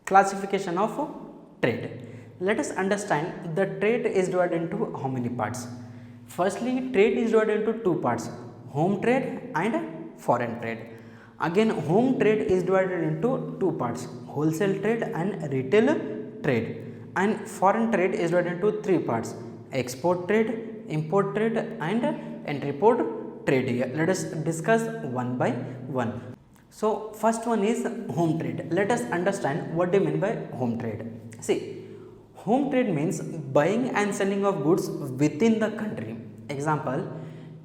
Classification of trade. Let us understand the trade is divided into how many parts. Firstly, trade is divided into two parts, home trade and foreign trade. Again, home trade is divided into two parts, wholesale trade and retail trade. And foreign trade is divided into three parts, export trade, import trade and intra-import trade. Here, let us discuss one by one. So, first one is home trade. Let us understand what they mean by home trade. See, home trade means buying and selling of goods within the country. Example,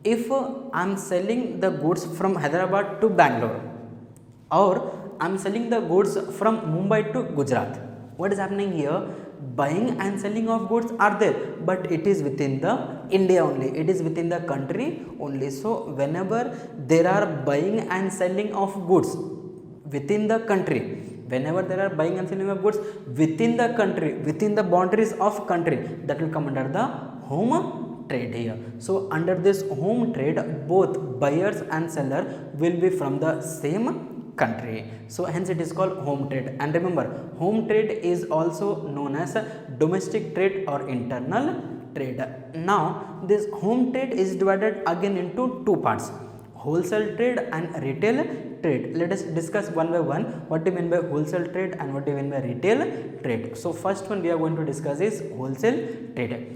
if I am selling the goods from Hyderabad to Bangalore, or I am selling the goods from Mumbai to Gujarat, what is happening here? Buying and selling of goods are there, but it is within the India only, it is within the country only. So, whenever there are buying and selling of goods within the country, whenever there are buying and selling of goods within the country, within the boundaries of country, that will come under the home trade here. So, under this home trade, both buyers and seller will be from the same country. So, hence it is called home trade. And remember, home trade is also known as domestic trade or internal trade. Now, this home trade is divided again into two parts, wholesale trade and retail trade. Let us discuss one by one what do you mean by wholesale trade and what do you mean by retail trade. So, first one we are going to discuss is wholesale trade.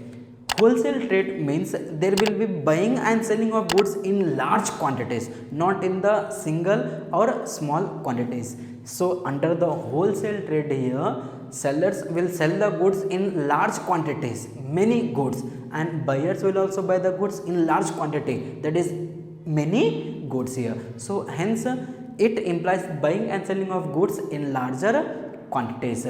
Wholesale trade means there will be buying and selling of goods in large quantities, not in the single or small quantities. So, under the wholesale trade here, sellers will sell the goods in large quantities, many goods, and buyers will also buy the goods in large quantity, that is many goods here. So, hence it implies buying and selling of goods in larger quantities.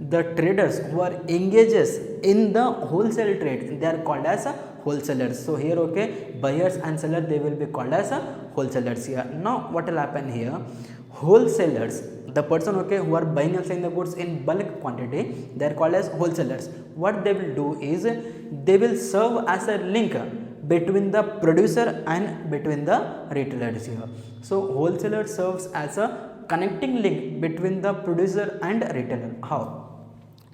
The traders who are engages in the wholesale trade, they are called as wholesalers. So, here okay, buyers and sellers, they will be called as wholesalers here. Now, what will happen here? Wholesalers, the person okay who are buying and selling the goods in bulk quantity, they are called as wholesalers. What they will do is they will serve as a link between the producer and between the retailers here. So, wholesaler serves as a connecting link between the producer and retailer. How?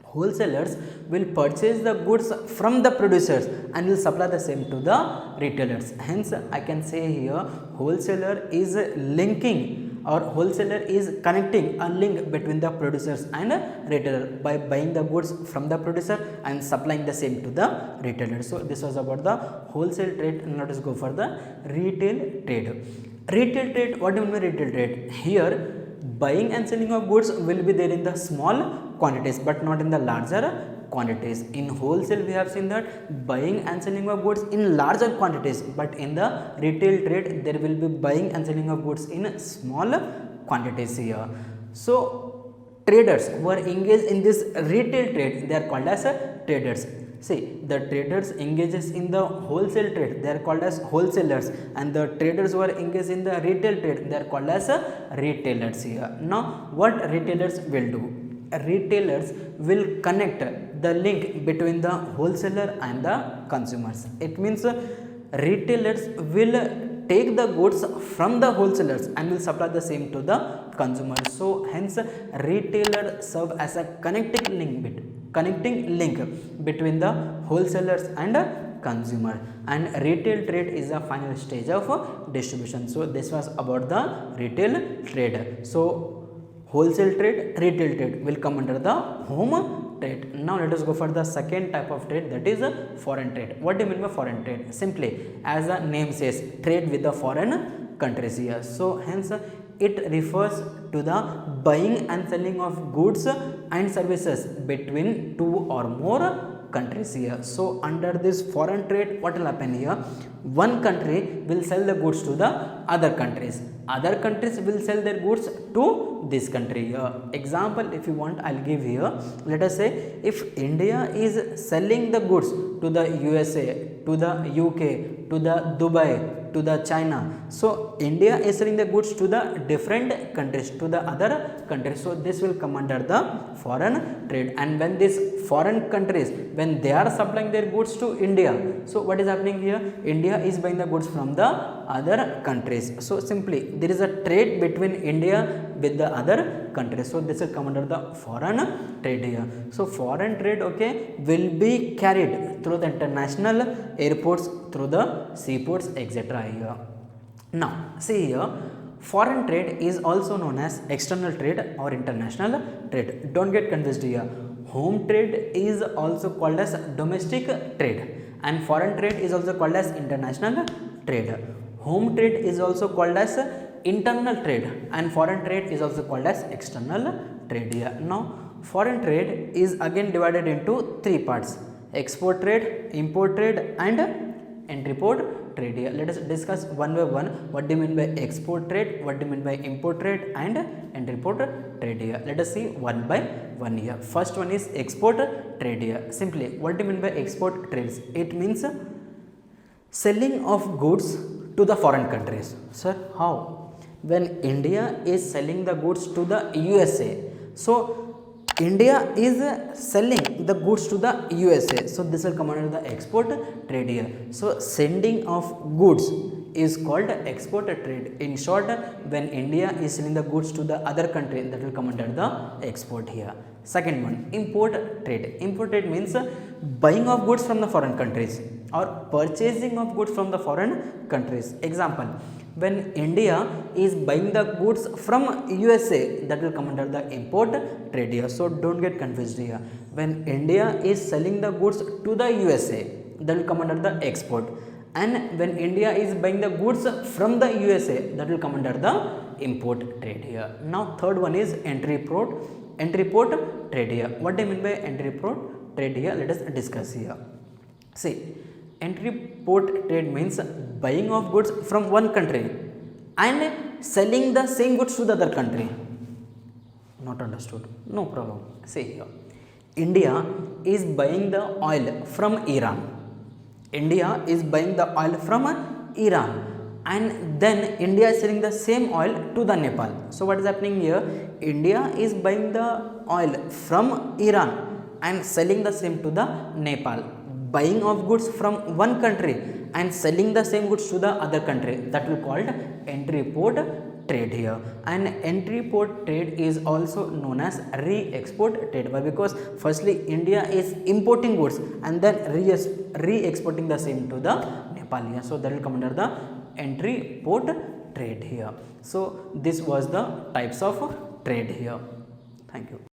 Wholesalers will purchase the goods from the producers and will supply the same to the retailers. Hence, I can say here wholesaler is linking or wholesaler is connecting a link between the producers and retailer by buying the goods from the producer and supplying the same to the retailer. So, this was about the wholesale trade. Now, let us go for the retail trade. Retail trade, what do you mean by retail trade? Here, buying and selling of goods will be there in the small quantities, but not in the larger quantities. In wholesale, we have seen that buying and selling of goods in larger quantities, but in the retail trade, there will be buying and selling of goods in small quantities here. So, traders who are engaged in this retail trade, they are called as traders. See, the traders engages in the wholesale trade, they are called as wholesalers, and the traders who are engaged in the retail trade, they are called as retailers here. Now, what retailers will do? Retailers will connect the link between the wholesaler and the consumers. It means retailers will take the goods from the wholesalers and will supply the same to the consumers. So, hence retailer serve as a connecting link between the wholesalers and consumer, and retail trade is the final stage of distribution. So, this was about the retail trade. So, wholesale trade, retail trade will come under the home trade. Now, let us go for the second type of trade, that is foreign trade. What do you mean by foreign trade? Simply, as the name says, trade with the foreign countries here. So, hence it refers to the buying and selling of goods and services between two or more countries here. So, under this foreign trade, what will happen here? One country will sell the goods to the other countries. Other countries will sell their goods to this country here. Example, if you want, I will give here. Let us say, if India is selling the goods to the USA, to the UK, to the Dubai, to the China. So, India is selling the goods to the different countries, to the other countries. So, this will come under the foreign trade. And when these foreign countries, when they are supplying their goods to India, so what is happening here? India is buying the goods from the other countries. So simply there is a trade between India with the other countries. So this will come under the foreign trade here. So foreign trade, okay, will be carried through the international airports, through the seaports, etc. here. Now see here, foreign trade is also known as external trade or international trade. Don't get confused here. Home trade is also called as domestic trade and foreign trade is also called as international trade. Home trade is also called as internal trade and foreign trade is also called as external trade here. Now foreign trade is again divided into three parts: export trade, import trade and entry port trade here. Let us discuss one by one. What do you mean by export trade, what do you mean by import trade and entry port trade here. Let us see one by one here. First one is export trade here. Simply what do you mean by export trades? It means selling of goods to the foreign countries. Sir, how? When India is selling the goods to the USA, so India is selling the goods to the USA, so this will come under the export trade here. So sending of goods is called export trade. In short, when India is selling the goods to the other country, that will come under the export here. Second one, import trade. Import trade means buying of goods from the foreign countries or purchasing of goods from the foreign countries. Example, when India is buying the goods from USA, that will come under the import trade here. So don't get confused here. When India is selling the goods to the USA, that will come under the export, and when India is buying the goods from the USA, that will come under the import trade here. Now third one is entry port trade here. What do you mean by entry port trade here? Let us discuss here. See, entry port trade means buying of goods from one country and selling the same goods to the other country. Not understood? No problem. See here, India is buying the oil from Iran. India is buying the oil from Iran and then India is selling the same oil to the Nepal. So what is happening here? India is buying the oil from Iran and selling the same to the Nepal. Buying of goods from one country and selling the same goods to the other country, that will called entry port trade here. And entry port trade is also known as re-export trade. Why? Because firstly India is importing goods and then re-exporting the same to the Nepal here. So that will come under the entry port trade here. So this was the types of trade here. Thank you.